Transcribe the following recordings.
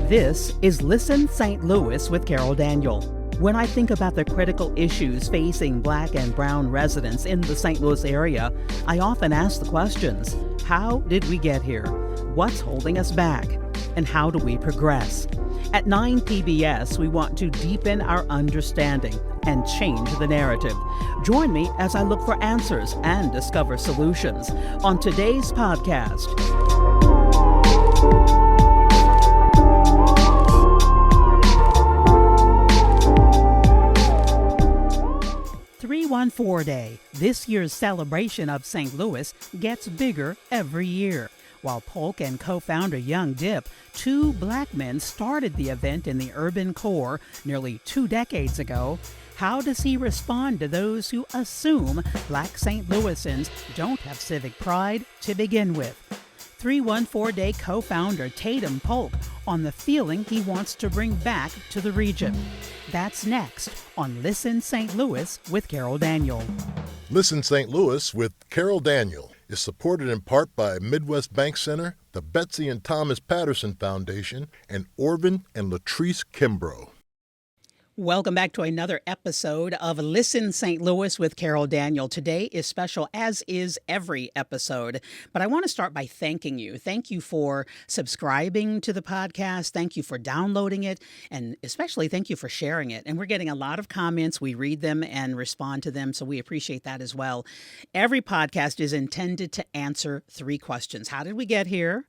This is Listen St. Louis with Carol Daniel. When I think about the critical issues facing Black and Brown residents in the St. Louis area, I often ask the questions: how did we get here? What's holding us back? And how do we progress? At 9 PBS, we want to deepen our understanding and change the narrative. Join me as I look for answers and discover solutions on today's podcast. .314 Day, this year's celebration of St. Louis, gets bigger every year. While Polk and co-founder Young Dip, two Black men, started the event in the urban core nearly 2 decades ago, how does he respond to those who assume Black St. Louisans don't have civic pride to begin with? 314 Day co-founder Tatum Polk on the feeling he wants to bring back to the region. That's next on Listen St. Louis with Carol Daniel. Listen St. Louis with Carol Daniel is supported in part by Midwest Bank Center, the Betsy and Thomas Patterson Foundation, and Orvin and Latrice Kimbrough. Welcome back to another episode of Listen St. Louis with Carol Daniel. Today is special, as is every episode. But I want to start by thanking you. Thank you for subscribing to the podcast. Thank you for downloading it. And especially thank you for sharing it. And we're getting a lot of comments. We read them and respond to them. So we appreciate that as well. Every podcast is intended to answer 3 questions. How did we get here?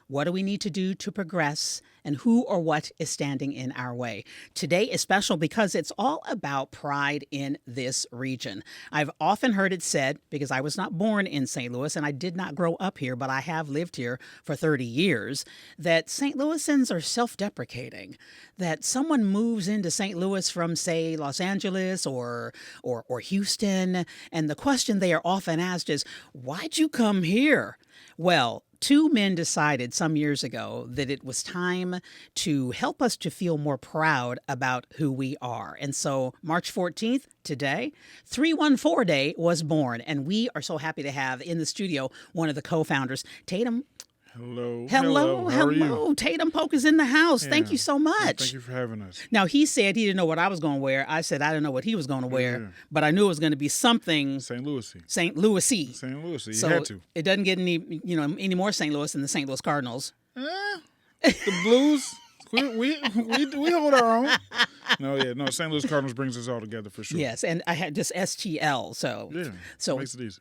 What do we need to do to progress? And who or what is standing in our way? Today is special because it's all about pride in this region. I've often heard it said, because I was not born in St. Louis and I did not grow up here, but I have lived here for 30 years, that St. Louisans are self-deprecating, that someone moves into St. Louis from, say, Los Angeles or Houston, and the question they are often asked is, why'd you come here? Well, 2 men decided some years ago that it was time to help us to feel more proud about who we are. And so March 14th, today, 314 Day was born. And we are so happy to have in the studio one of the co-founders, Tatum. Hello. Hello. How are you? Tatum Polk is in the house. Yeah. Thank you so much. Thank you for having us. Now, he said he didn't know what I was going to wear. I said I didn't know what he was going to wear, but I knew it was going to be something St. Louis-y. St. Louis-y. St. Louis-y. You So had to. it doesn't get any more St. Louis than the St. Louis Cardinals. The Blues, we hold our own. No, St. Louis Cardinals brings us all together for sure. Yes, and I had just STL, so Makes it easy.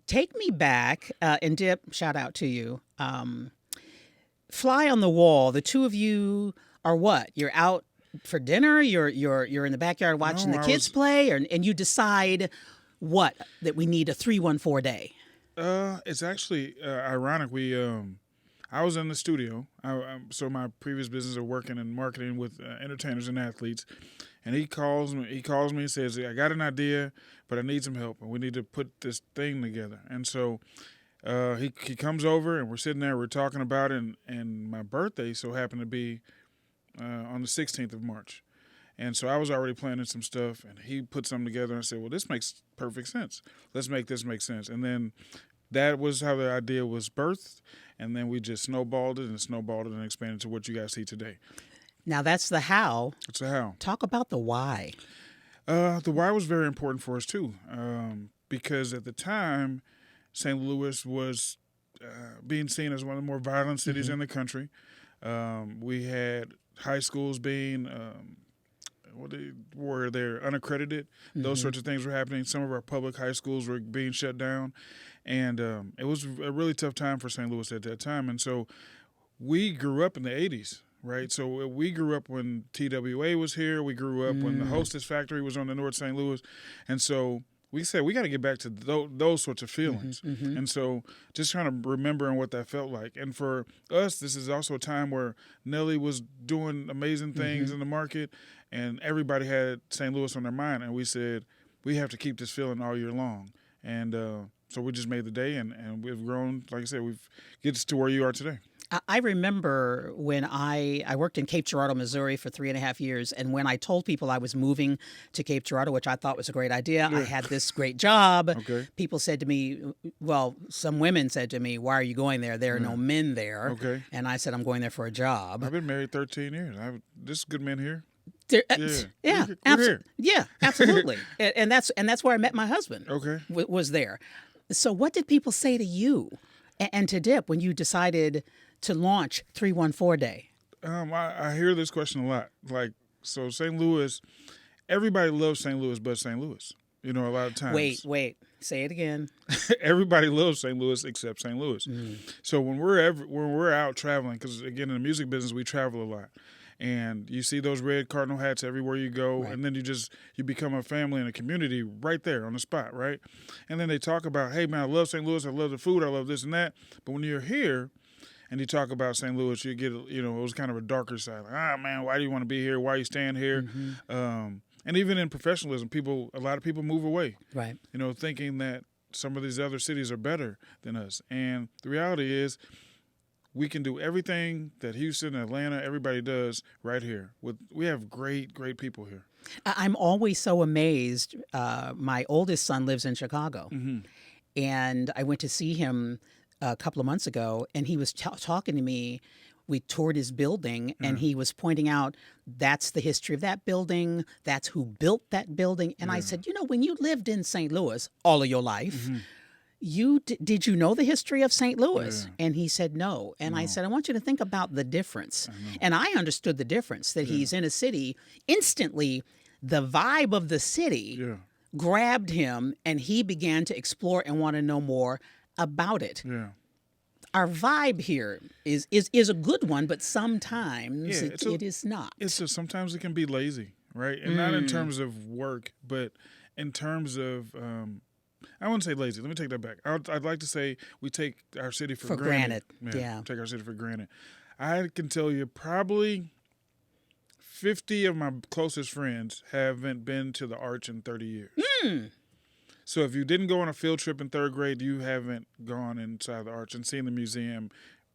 Take me back, and Dip, shout out to you. Fly on the wall. The two of you are what? You're out for dinner. You're in the backyard watching the kids play, and you decide what that we need a 314 day. It's actually ironic. I was in the studio. So my previous business of working in marketing with entertainers and athletes, and he calls me and says, "I got an idea, but I need some help, and we need to put this thing together." And so he comes over, and we're sitting there, we're talking about it, and my birthday so happened to be on the 16th of March. And so I was already planning some stuff, and he put something together, and I said, well, this makes perfect sense. Let's make this make sense. And then that was how the idea was birthed, and then we just snowballed it and expanded to what you guys see today. Now that's the how. It's a how. Talk about the why. The why was very important for us, too, because at the time, St. Louis was being seen as one of the more violent cities in the country. We had high schools being were they unaccredited. Those sorts of things were happening. Some of our public high schools were being shut down. And it was a really tough time for St. Louis at that time. And so we grew up in the 80s, right? So we grew up when TWA was here. We grew up when the Hostess Factory was on the North St. Louis. And so we said we got to get back to those sorts of feelings. And so just trying to remembering what that felt like. And for us, this is also a time where Nelly was doing amazing things in the market, and everybody had St. Louis on their mind. And we said, we have to keep this feeling all year long. And so we just made the day, and we've grown. Like I said, we've get to where you are today. I remember when I worked in Cape Girardeau, Missouri for 3.5 years. And when I told people I was moving to Cape Girardeau, which I thought was a great idea, I had this great job. Okay. People said to me, well, some women said to me, why are you going there? There are no men there. Okay. And I said, I'm going there for a job. I've been married 13 years. This good men here. Yeah, We're here. yeah, absolutely. and that's where I met my husband. Okay. Was there. So what did people say to you and to Dip when you decided to launch 314 Day? I hear this question a lot. Like, so St. Louis, everybody loves St. Louis but St. Louis. You know, a lot of times. Wait. Say it again. Everybody loves St. Louis except St. Louis. So when we're out traveling, because again in the music business we travel a lot, and you see those red cardinal hats everywhere you go, Right. and then you become a family and a community right there on the spot, right? And then they talk about, hey man, I love St. Louis, I love the food, I love this and that. But when you're here and you talk about St. Louis, you get, it was kind of a darker side. Like, man, why do you want to be here? Why are you staying here? And even in professionalism, a lot of people move away, Right. Thinking that some of these other cities are better than us. And the reality is we can do everything that Houston, Atlanta, everybody does right here. We have great, great people here. I'm always so amazed. My oldest son lives in Chicago, and I went to see him a couple of months ago, and he was talking to me. We toured his building, and he was pointing out that's the history of that building. That's who built that building. And I said, when you lived in St. Louis all of your life, did you know the history of St. Louis? Yeah. And he said no. And I said, I want you to think about the difference. And I understood the difference, that he's in a city. Instantly, the vibe of the city grabbed him, and he began to explore and want to know more about it. Yeah. Our vibe here is a good one, but sometimes Yeah, it is not. It's just sometimes it can be lazy, right? And not in terms of work, but in terms of I wouldn't say lazy. Let me take that back. I'd like to say we take our city for granted. Yeah. Take our city for granted. I can tell you probably 50 of my closest friends haven't been to the Arch in 30 years. So if you didn't go on a field trip in third grade, you haven't gone inside the Arch and seen the museum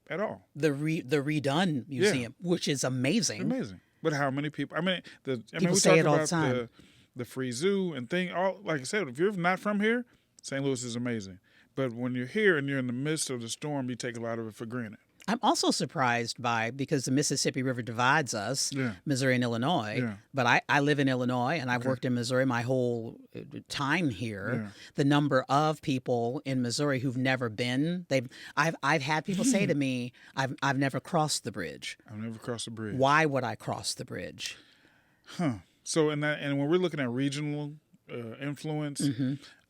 at all. The redone museum, which is amazing. Amazing. But how many people? People we say talk it all about the time. the free zoo and thing. Like I said, if you're not from here, St. Louis is amazing. But when you're here and you're in the midst of the storm, you take a lot of it for granted. I'm also surprised because the Mississippi River divides us, Missouri and Illinois. Yeah. But I live in Illinois, and I've worked in Missouri my whole time here. Yeah. The number of people in Missouri who've never been, I've had people say to me, I've never crossed the bridge. I've never crossed the bridge. Why would I cross the bridge? So and when we're looking at regional influence,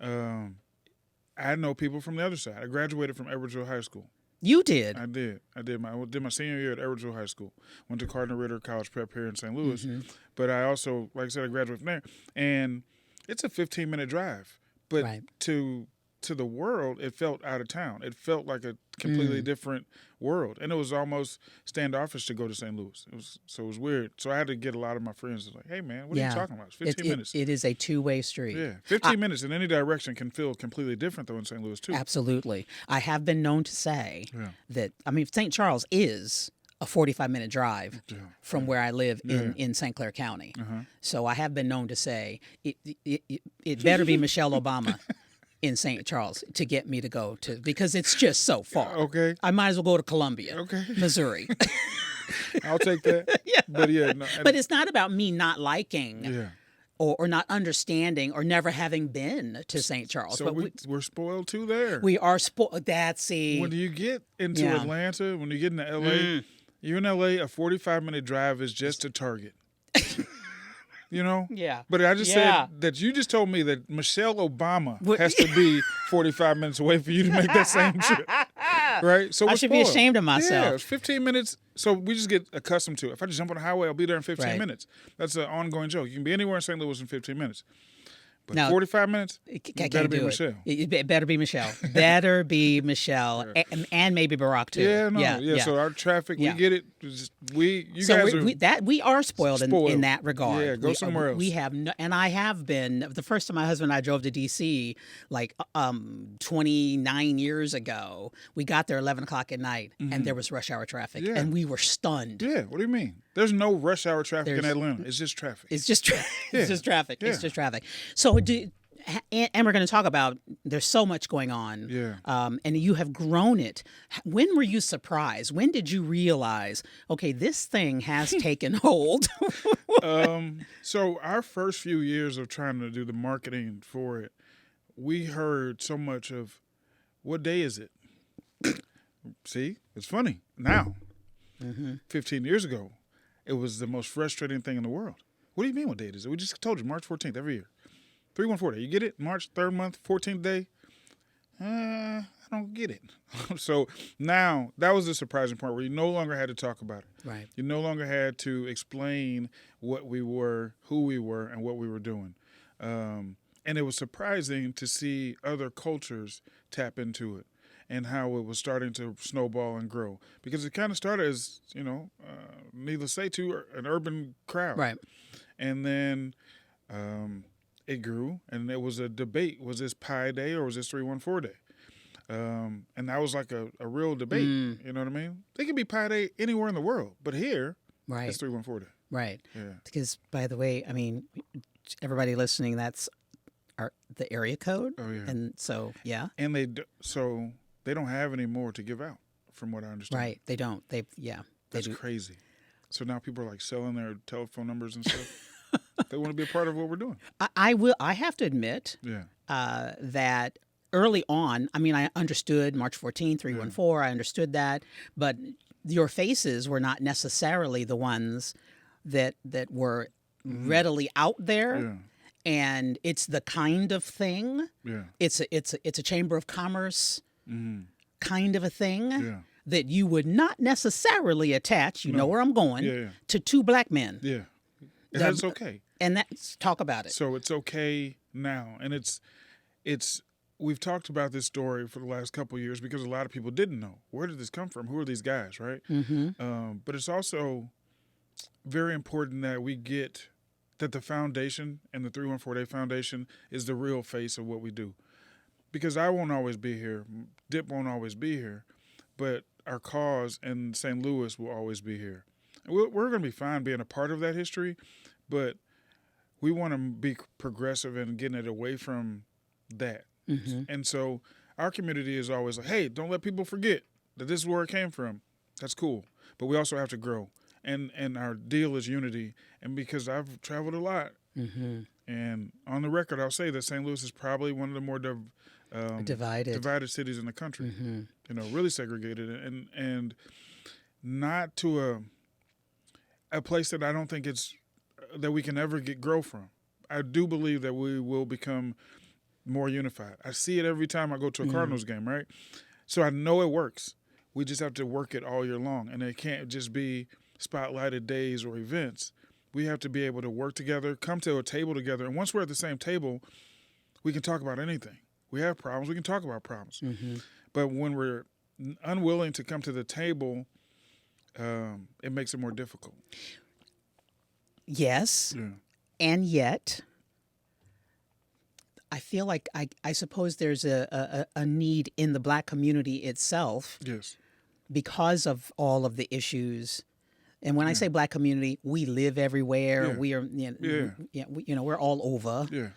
I know people from the other side. I graduated from Edwardsville High School. You did. I did. I did my senior year at Edwardsville High School. Went to Cardinal Ritter College Prep here in St. Louis. But I also, like I said, I graduated from there. And it's a 15-minute drive. But to the world, it felt out of town. It felt like a completely different world. And it was almost standoffish to go to St. Louis. It was weird. So I had to get a lot of my friends like, hey, man, what are you talking about? It's 15 minutes. It is a two-way street. Yeah, 15 minutes in any direction can feel completely different, though, in St. Louis, too. Absolutely. I have been known to say that, St. Charles is a 45-minute drive from where I live in St. Clair County. So I have been known to say it better be Michelle Obama in St. Charles to get me to go to, because it's just so far. Okay. I might as well go to Columbia, Missouri. I'll take that. But but it's not about me not liking or not understanding or never having been to St. Charles. So but we're spoiled too there. we are spoiled. That's it. When you get into Atlanta, when you get into L.A., you're in L.A., a 45-minute drive is just a Target. Yeah. But I just said that you just told me that Michelle Obama has to be 45 minutes away for you to make that same trip. Right? So I we're should be spoiled. ashamed of myself. Yeah, it's 15 minutes. So we just get accustomed to it. If I just jump on the highway, I'll be there in 15 minutes. That's an ongoing joke. You can be anywhere in St. Louis in 15 minutes. But Now, 45 minutes, I it can't better be do Michelle. It better be Michelle. Better be Michelle, and maybe Barack too. Yeah, no, yeah. So our traffic, we get it. You So guys we are spoiled, in that regard. Yeah, go somewhere else. We have, and I have been. The first time my husband and I drove to D.C. like 29 years ago, we got there 11 o'clock at night, and there was rush hour traffic, and we were stunned. Yeah, what do you mean? There's no rush hour traffic in Atlanta. It's just traffic. It's just it's just traffic. Yeah. It's just traffic. So and we're going to talk about, there's so much going on. Yeah. And you have grown it. When were you surprised? When did you realize, okay, this thing has taken hold? So our first few years of trying to do the marketing for it, we heard so much of, what day is it? See, it's funny. Now, 15 years ago, it was the most frustrating thing in the world. What do you mean, what date is it? We just told you, March 14th every year. 314 day. You get it? March 3rd month, 14th day? I don't get it. So now, that was the surprising part where you no longer had to talk about it. Right. You no longer had to explain what we were, who we were, and what we were doing. And it was surprising to see other cultures tap into it and how it was starting to snowball and grow. Because it kind of started as, needless to say, to an urban crowd. Right. And then it grew, and there was a debate. Was this Pi Day or was this 314 Day? And that was like a real debate. You know what I mean? It could be Pi Day anywhere in the world, but here, it's 314 Day. Right. Yeah. Because, by the way, I mean, everybody listening, that's the area code. Oh, yeah. And so, yeah. And they don't have any more to give out, from what I understand. Right. They don't. That's crazy. So now people are like selling their telephone numbers and stuff. They want to be a part of what we're doing. I have to admit that early on, I mean, I understood March 14th, 314, I understood that, but your faces were not necessarily the ones that were readily out there. Yeah. And it's the kind of thing. Yeah. It's a chamber of commerce kind of a thing. Yeah. That you would not necessarily attach, know where I'm going, to two black men. Yeah. That's okay. And that's, talk about it. So it's okay now. And we've talked about this story for the last couple of years because a lot of people didn't know. Where did this come from? Who are these guys, right? But it's also very important that we get that the foundation and the 314 Day Foundation is the real face of what we do. Because I won't always be here. Dip won't always be here. But our cause in St. Louis will always be here. We're going to be fine being a part of that history, but we want to be progressive and getting it away from that. And so our community is always like, hey, don't let people forget that this is where it came from. That's cool. But we also have to grow. And our deal is unity. And because I've traveled a lot, and on the record, I'll say that St. Louis is probably one of the more divided cities in the country. Really segregated, and not to a place that I don't think that we can ever grow from. I do believe that we will become more unified. I see it every time I go to a Cardinals game, right? So I know it works. We just have to work it all year long, and it can't just be spotlighted days or events. We have to be able to work together, come to a table together, and once we're at the same table, we can talk about anything. We have problems, we can talk about problems. But when we're unwilling to come to the table, it makes it more difficult. Yes. Yeah. And yet, I feel like I suppose there's a need in the black community itself. Yes. Because of all of the issues. And when I say black community, we live everywhere. We are, we're all over. Yeah.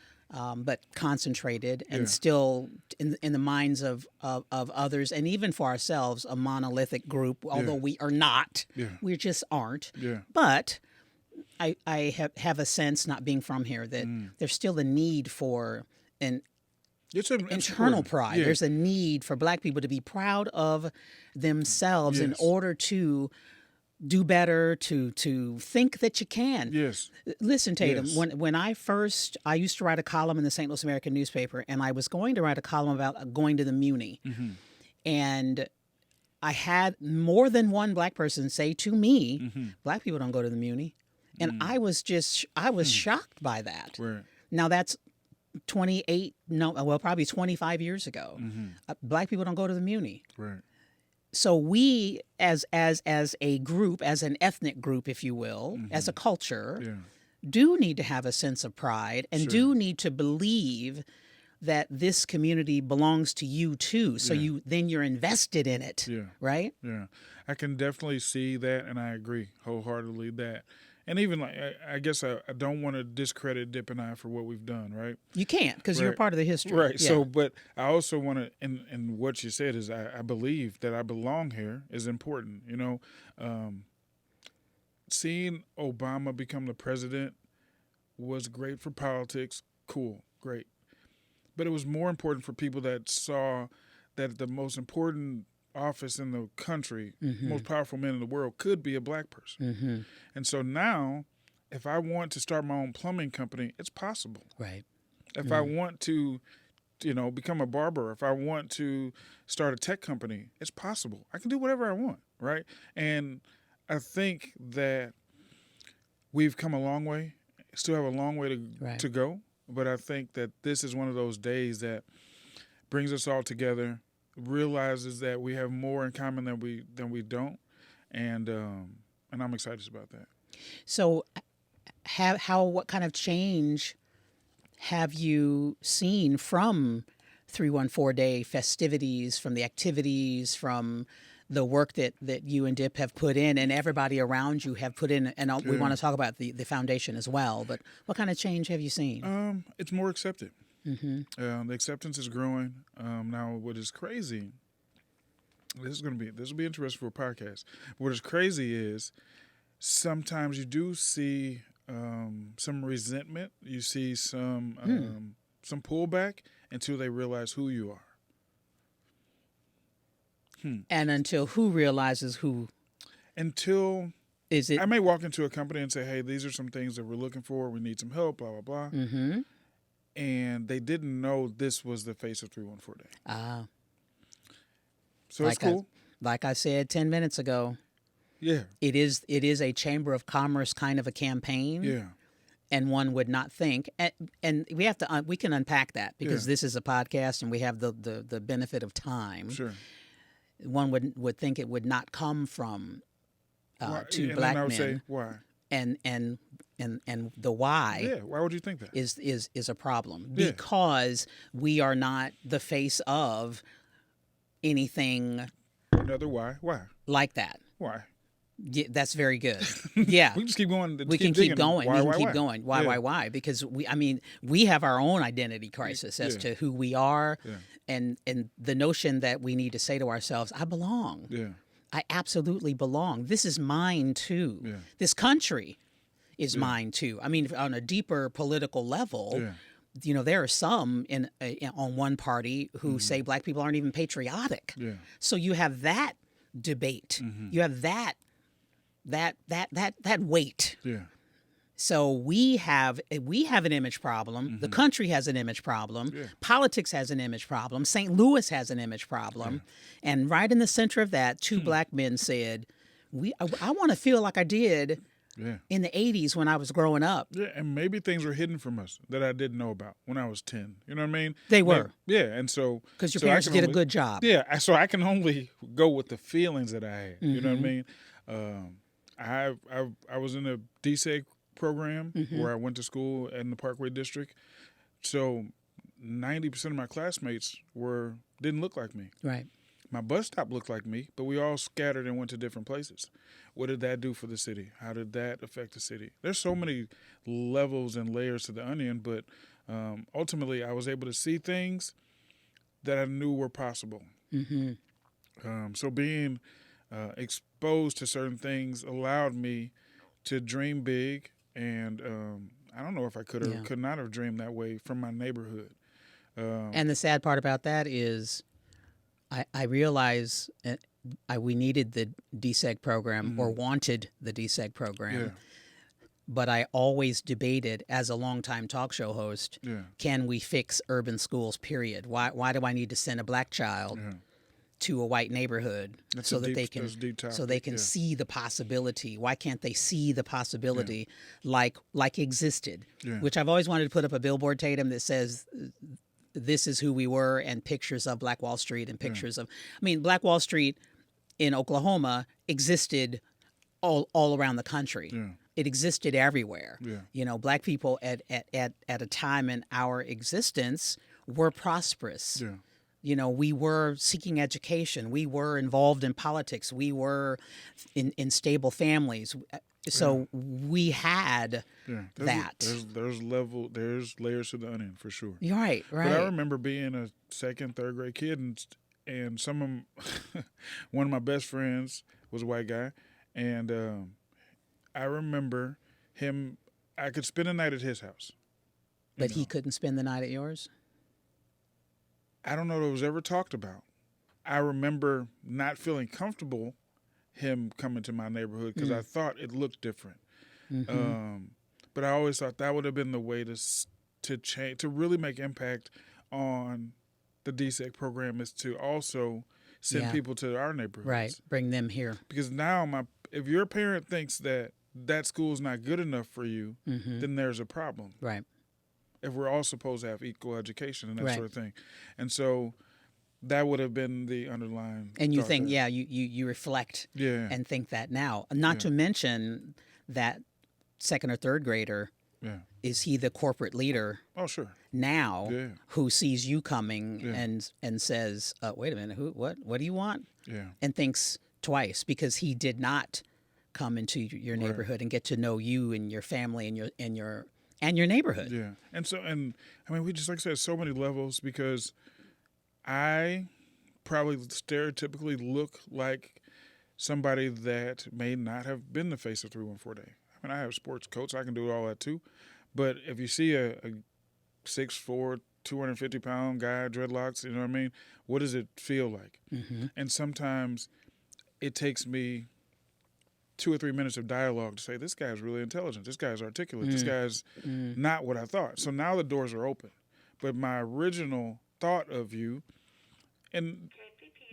But concentrated and still in the minds of others, and even for ourselves, a monolithic group, although we are not. Yeah. We just aren't. Yeah. But I have a sense, not being from here, that there's still a need for an internal pride. Yeah. There's a need for black people to be proud of themselves in order to do better, to think that you can. Yes. Listen, Tatum, when I used to write a column in the St. Louis American newspaper, and I was going to write a column about going to the Muni. And I had more than one black person say to me, black people don't go to the Muni. And I was shocked by that. Right. Now that's 28, no, well, probably 25 years ago. Black people don't go to the Muni. Right. So we, as a group, as an ethnic group, if you will, as a culture, Yeah. do need to have a sense of pride and Sure. do need to believe that this community belongs to you too. So Yeah. you're invested in it, Yeah. right? Yeah, I can definitely see that, and I agree wholeheartedly that. And even like, I guess I don't want to discredit Dip and I for what we've done, right? You can't because you're Right. part of the history. Right. Yeah. So, but I also want to, and what you said is, I believe that I belong here is important. You know, seeing Obama become the president was great for politics. Cool, great. But it was more important for people that saw that the most important office in the country, most powerful man in the world, could be a black person. And so now, if I want to start my own plumbing company, it's possible. Right. If I want to, become a barber, if I want to start a tech company, it's possible. I can do whatever I want, right? And I think that we've come a long way, still have a long way to go. But I think that this is one of those days that brings us all together, realizes that we have more in common than we don't, and I'm excited about that. So, what kind of change have you seen from 314 Day festivities, from the activities, from the work that you and Dip have put in and everybody around you have put in? And we want to talk about the foundation as well, but what kind of change have you seen? It's more accepted. The acceptance is growing. Now, what is crazy, this will be interesting for a podcast. What is crazy is sometimes you do see some resentment. You see some pullback until they realize who you are. And until who realizes who? Until is it? I may walk into a company and say, "Hey, these are some things that we're looking for. We need some help." Blah blah blah. And they didn't know this was the face of 314 Day. Ah. So it's cool. Like I said 10 minutes ago. Yeah. It is a Chamber of Commerce kind of a campaign. Yeah. And one would not think, and we can unpack that because this is a podcast and we have the benefit of time. Sure. One would think it would not come from two black men. I would say why. And the why. Yeah. Why would you think that? Is a problem because we are not the face of anything. Another why? Why? Like that. Why? Yeah, that's very good. Yeah. We can just keep going. We can keep going. Why, we can why, keep why? going. Why? Because we have our own identity crisis as to who we are and the notion that we need to say to ourselves, I belong. Yeah. I absolutely belong. This is mine too. Yeah. This country is mine too. I mean, on a deeper political level, there are some on one party who say black people aren't even patriotic. Yeah. So you have that debate. You have that weight. Yeah. So we have an image problem. The country has an image problem. Yeah. Politics has an image problem. St. Louis has an image problem. Yeah. And right in the center of that, two black men said, I want to feel like I did in the 80s when I was growing up. Yeah, and maybe things were hidden from us that I didn't know about when I was 10. You know what I mean? They were. And so... Because your parents did a good job. Yeah, so I can only go with the feelings that I had. You know what I mean? I was in a DSEG program where I went to school in the Parkway District. So 90% of my classmates didn't look like me. Right. My bus stop looked like me, but we all scattered and went to different places. What did that do for the city? How did that affect the city? There's so many levels and layers to the onion, but ultimately I was able to see things that I knew were possible. So being exposed to certain things allowed me to dream big, and I don't know if I could not have dreamed that way from my neighborhood. And the sad part about that is I realize we needed the DSEG program or wanted the DSEG program, but I always debated as a longtime talk show host, can we fix urban schools, period? Why do I need to send a black child to a white neighborhood That's so a that deep, they can that's a deep topic. so they can Yeah. see the possibility. Why can't they see the possibility like existed? Yeah. Which I've always wanted to put up a billboard, Tatum, that says this is who we were, and pictures of Black Wall Street and pictures of, I mean, Black Wall Street in Oklahoma existed all around the country. Yeah. It existed everywhere. Yeah. You know, Black people at a time in our existence were prosperous. Yeah. You know, we were seeking education. We were involved in politics. We were in stable families. So we had that. There's layers to the onion for sure. You're right. But I remember being a second, third grade kid, and some of one of my best friends was a white guy, and I remember him. I could spend a night at his house, But he couldn't spend the night at yours? I don't know if it was ever talked about. I remember not feeling comfortable him coming to my neighborhood because I thought it looked different. But I always thought that would have been the way to change, to really make impact on the DSEC program, is to also send people to our neighborhoods. Right. Bring them here. Because now if your parent thinks that school's not good enough for you, then there's a problem. Right. If we're all supposed to have equal education and that Right. sort of thing. And so that would have been the underlying And you thought think, there. you reflect Yeah. and think that now. Not to mention that second or third grader, Yeah. is he the corporate leader Oh, sure. now Yeah. who sees you coming Yeah. and says, wait a minute, what do you want? Yeah. And thinks twice because he did not come into your neighborhood and get to know you and your family and your neighborhood. Yeah. And so, and I mean, we just, like I said, so many levels, because I probably stereotypically look like somebody that may not have been the face of 314 Day. I mean, I have sports coats. I can do all that too. But if you see a 6'4", 250-pound guy, dreadlocks, you know what I mean? What does it feel like? And sometimes it takes me 2 or 3 minutes of dialogue to say, this guy's really intelligent. This guy's articulate. This guy's not what I thought. So now the doors are open. But my original thought of you, and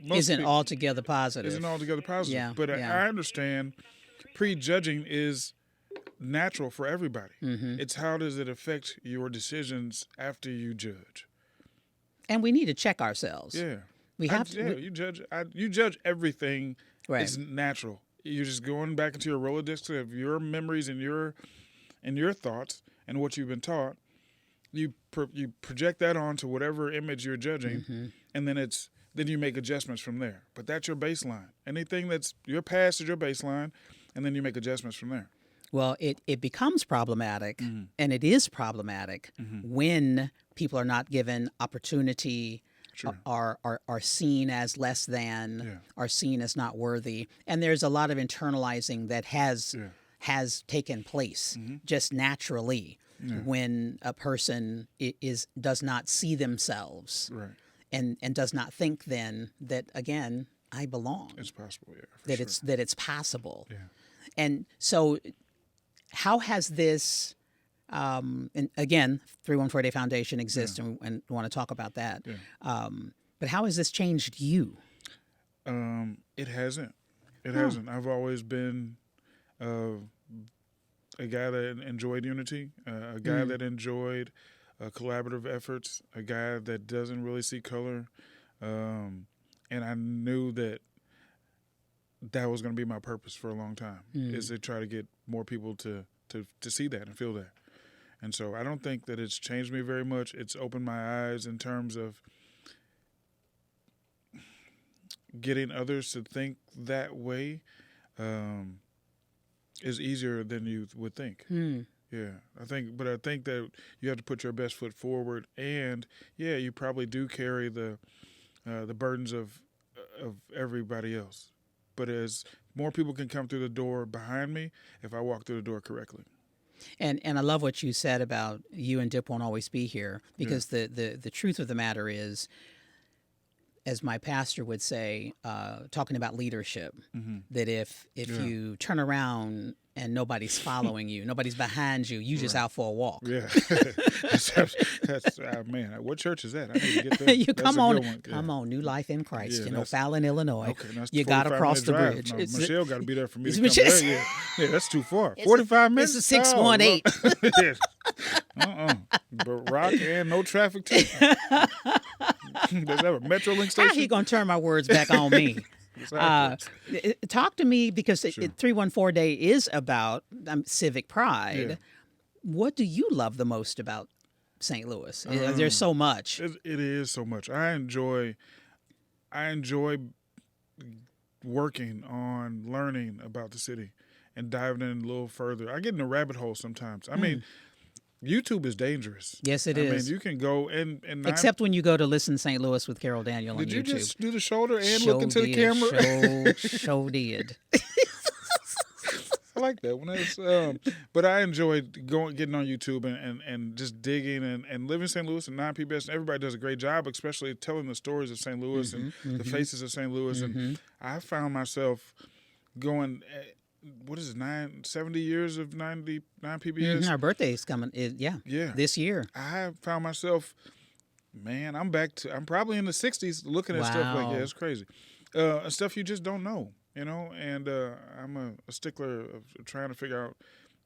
most Isn't people, altogether positive. isn't altogether positive. Yeah, But yeah. I understand prejudging is natural for everybody. It's how does it affect your decisions after you judge? And we need to check ourselves. Yeah. We have to. You judge everything. Right. It's natural. You're just going back into your Rolodex of your memories and your thoughts and what you've been taught. You project that onto whatever image you're judging, and then you make adjustments from there. But that's your baseline. Anything that's your past is your baseline, and then you make adjustments from there. Well, it becomes problematic, and it is problematic when people are not given opportunity, Sure. are seen as less than, are seen as not worthy, and there's a lot of internalizing that has taken place just naturally when a person does not see themselves Right. and does not think then that, again, I belong. It's possible, yeah. For that sure. it's possible. Yeah. And so how has this and again, 314 Day Foundation exists, and want to talk about that. But how has this changed you? It hasn't. It hasn't. I've always been a guy that enjoyed unity, a guy that enjoyed collaborative efforts, a guy that doesn't really see color. And I knew that was going to be my purpose for a long time, is to try to get more people to see that and feel that. And so I don't think that it's changed me very much. It's opened my eyes in terms of getting others to think that way is easier than you would think. Yeah, I think that you have to put your best foot forward, and you probably do carry the burdens of everybody else. But as more people can come through the door behind me, if I walk through the door correctly. And I love what you said about you and Dip won't always be here, because the truth of the matter is, as my pastor would say, talking about leadership, that if you turn around and nobody's following you, nobody's behind you. You just out for a walk. Yeah, that's man. What church is that? I need to get there. You That's come a on, good one. Yeah. come on, New Life in Christ Yeah, in that's- O'Fallon, Illinois. Okay, that's You got to 45 cross the minute bridge. drive. No, Michelle got to be there for me it's to come Michelle- there. Yeah, that's too far. 45 minutes. It's a 618. Oh, Lord. But rock and no traffic too. Does that have a Metrolink How station? he gonna turn my words back on me? Talk to me because 314 Day is about civic pride. Yeah. What do you love the most about St. Louis? There's so much. It is so much. I enjoy working on learning about the city and diving in a little further. I get in a rabbit hole sometimes. I mean, YouTube is dangerous. Yes, it I is. mean, you can go and Except when you go to Listen St. Louis with Carol Daniel on did you YouTube. just do the shoulder and Show look into the did, camera? Show did. I like that one. But I enjoyed getting on YouTube and just digging and living in St. Louis and non-PBS. Everybody does a great job, especially telling the stories of St. Louis and the faces of St. Louis. And I found myself going, 70 years of non-PBS? Our birthday's coming. Yeah. This year. I found myself, man, I'm probably in the 60s looking at stuff like, Wow. it's crazy. Stuff you just don't know, you know? And I'm a stickler of trying to figure out,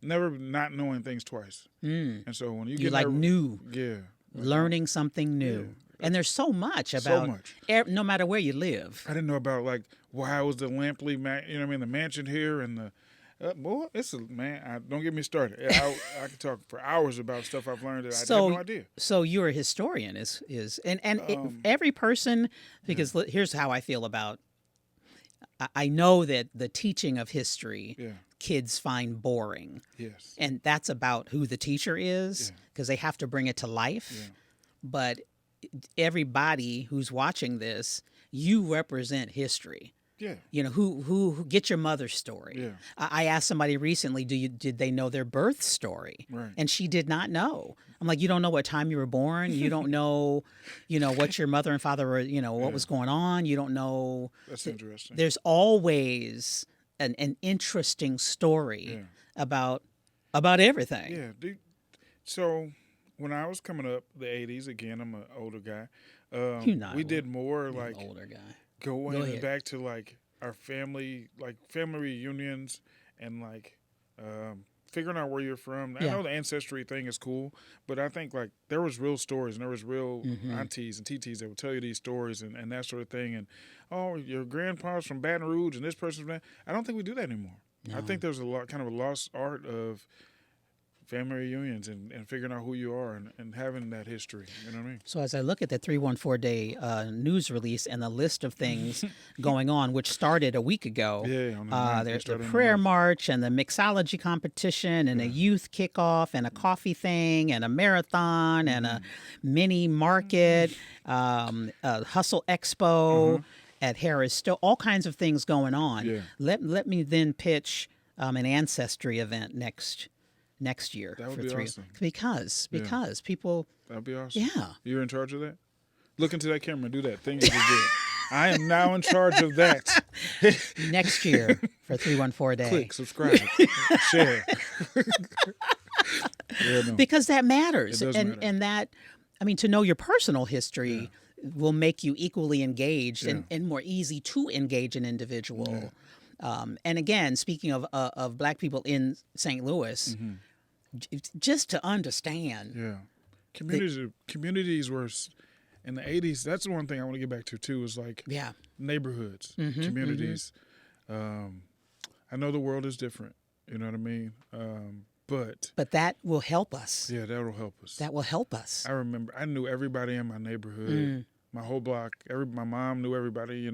never not knowing things twice. And so when you You get like new, yeah. learning something new. And there's so much about much. No matter where you live. I didn't know about like why was the Lampley, the mansion here and the boy, don't get me started. I could talk for hours about stuff I've learned that I had no idea. So you're a historian, every person, because here's how I feel about. I know that the teaching of history, kids find boring. Yes. And that's about who the teacher is, because they have to bring it to life. Yeah. But everybody who's watching this, you represent history. Yeah. You know, who get your mother's story. Yeah. I asked somebody recently, did they know their birth story? Right. And she did not know. I'm like, you don't know what time you were born. You don't know, what your mother and father were, what was going on. You don't know. That's interesting. There's always an interesting story about everything. Yeah. So when I was coming up, the 80s, again, I'm an older guy. You're not we old. did more You're like an older guy. going Go ahead. back to like our family reunions and like figuring out where you're from. I know the ancestry thing is cool, but I think like there was real stories and there was real aunties and TTs that would tell you these stories and that sort of thing. And your grandpa's from Baton Rouge and this person's from that. I don't think we do that anymore. No. I think there's a lot, kind of a lost art of family reunions and figuring out who you are and having that history. You know what I mean? So as I look at the 314 Day news release and the list of things going on, which started a week ago, on the 9th, there's the started on the prayer 9th. march and the mixology competition and a youth kickoff and a coffee thing and a marathon and a mini market, a hustle expo at Harris. Still all kinds of things going on. Yeah. Let me then pitch an ancestry event next year. That would for be 3 awesome. Because people. That'd be awesome. Yeah. You're in charge of that? Look into that camera and do that thing you just did. I am now in charge of that. Next year for 314 Day. Click, subscribe, share. Because that matters. It does matter. And that, to know your personal history will make you equally engaged and more easy to engage an individual. And again, speaking of Black people in St. Louis, just to understand. Yeah. Communities were, in the 80s, that's the one thing I want to get back to, too, is like neighborhoods, communities. I know the world is different, you know what I mean? But that will help us. Yeah, that'll help us. That will help us. I remember I knew everybody in my neighborhood, my whole block. My mom knew everybody.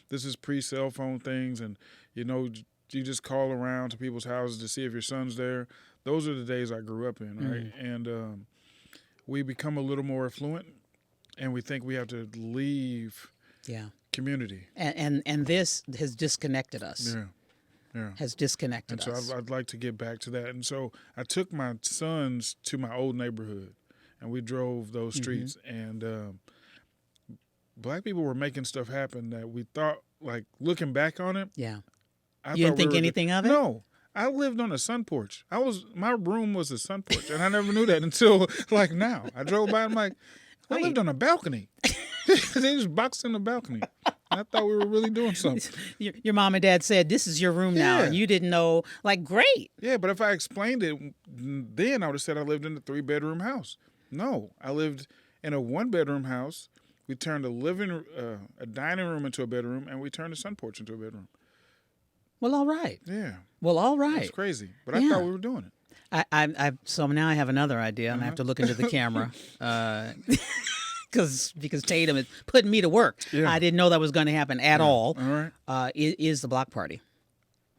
This is pre-cell phone things, and you just call around to people's houses to see if your son's there. Those are the days I grew up in, right? And we become a little more affluent, and we think we have to leave community. And this has disconnected us. Yeah. Has disconnected and us. So I'd like to get back to that. And so I took my sons to my old neighborhood, and we drove those streets. And Black people were making stuff happen that we thought, like, looking back on it. Yeah. I You didn't thought think anything of it? No. I lived on a sun porch. My room was a sun porch, and I never knew that until like now. I drove by, I'm like, I Wait. lived on a balcony. They just boxed in the balcony. I thought we were really doing something. Your mom and dad said, this is your room now, Yeah. and you didn't know. Like, great. Yeah, but if I explained it then, I would have said I lived in a 3-bedroom house. No, I lived in a 1-bedroom house. We turned a dining room into a bedroom, and we turned a sun porch into a bedroom. Well, all right. Yeah, Well, all right. it's crazy. But I Yeah. thought we were doing it. So now I have another idea, and I have to look into the camera. Because Tatum is putting me to work. Yeah. I didn't know that was going to happen at all. All right. Is the block party.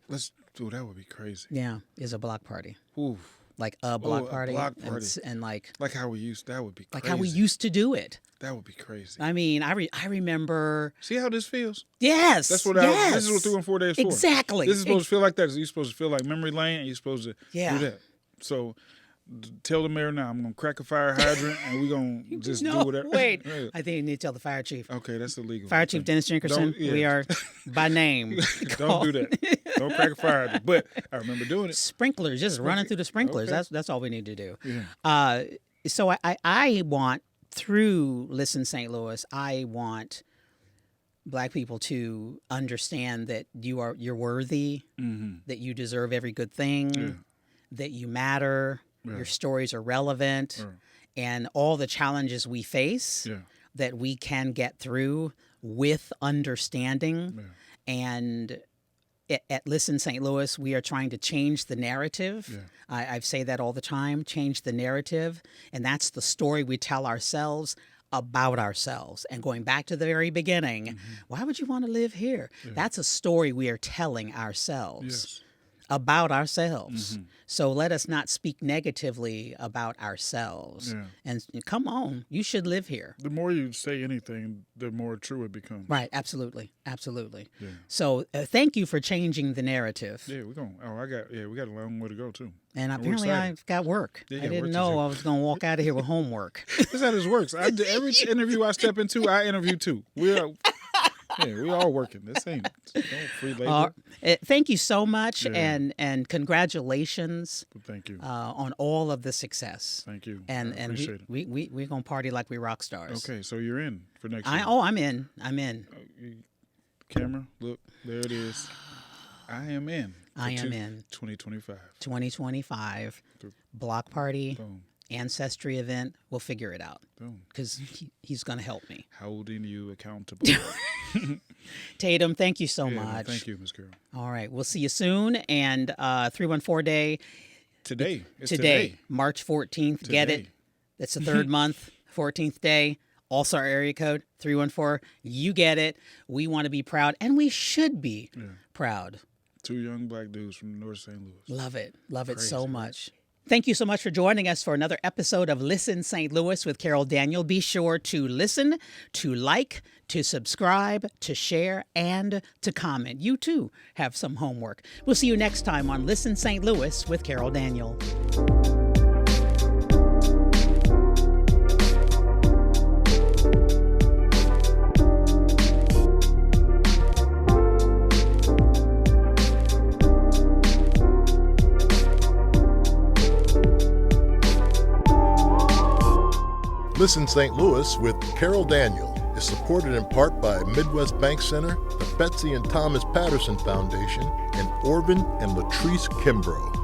That would be crazy. Yeah, is a block party. Ooh, Like a block a party. block And party. And like like how we used. That would be crazy. how we used to do it. That would be crazy. I mean, I remember. See how this feels? Yes. That's what yes. this is what 3 and 4 days for. Exactly. This is supposed to feel like that. You're supposed to feel like memory lane, and you're supposed to Yeah. do that. So tell the mayor now, I'm gonna crack a fire hydrant, and we're gonna just No, do whatever. wait. Yeah. I think you need to tell the fire chief. Okay, that's illegal. Fire Chief Dennis Jenkerson, yeah. we are by name. Don't do that. Don't crack a fire hydrant. But I remember doing it. Sprinklers, just running through the sprinklers. Okay. That's all we need to do. Yeah. So I want, through Listen St. Louis, I want Black people to understand that you're worthy, that you deserve every good thing, Yeah. that you matter, Yeah. your stories are relevant, Yeah. and all the challenges we face Yeah. that we can get through with understanding. Yeah. And at Listen St. Louis, we are trying to change the narrative. Yeah. I say that all the time, change the narrative. And that's the story we tell ourselves about ourselves. And going back to the very beginning, why would you want to live here? That's a story we are telling ourselves. Yes. About ourselves. So let us not speak negatively about ourselves. Yeah. And come on, you should live here. The more you say anything, the more true it becomes. Right, absolutely, absolutely. Yeah. So thank you for changing the narrative. Yeah, we're going. Oh, we got a long way to go too. And we're apparently excited. I've got work. Yeah, I yeah, didn't work to know do. I was going to walk out of here with homework. That's how this works. Every interview I step into, I interview too. We all working. This ain't no free labor. Thank you so much, Yeah. and congratulations Thank you. on all of the success. Thank you. And I appreciate it. we're gonna party like we rock stars. Okay, so you're in for next year. I'm in. Camera, look, there it is. I am in. I am in. 2025. 2025 block party, Boom. ancestry event. We'll figure it out Boom. because he's gonna help me. Holding you accountable. Tatum, thank you so Yeah, much. Thank you, Miss Carol. All right, we'll see you soon. And 314 Day Today. It's today, March 14th. Get it? Today. That's the third month, 14th day. Also our area code 314. You get it. We want to be proud, and we should be proud. 2 young Black dudes from North St. Louis. Love it. Love it Crazy, so right? much. Thank you so much for joining us for another episode of Listen St. Louis with Carol Daniel. Be sure to listen, to like, to subscribe, to share, and to comment. You too have some homework. We'll see you next time on Listen St. Louis with Carol Daniel. Listen St. Louis with Carol Daniel is supported in part by Midwest Bank Center, the Betsy and Thomas Patterson Foundation, and Orvin and Latrice Kimbrough.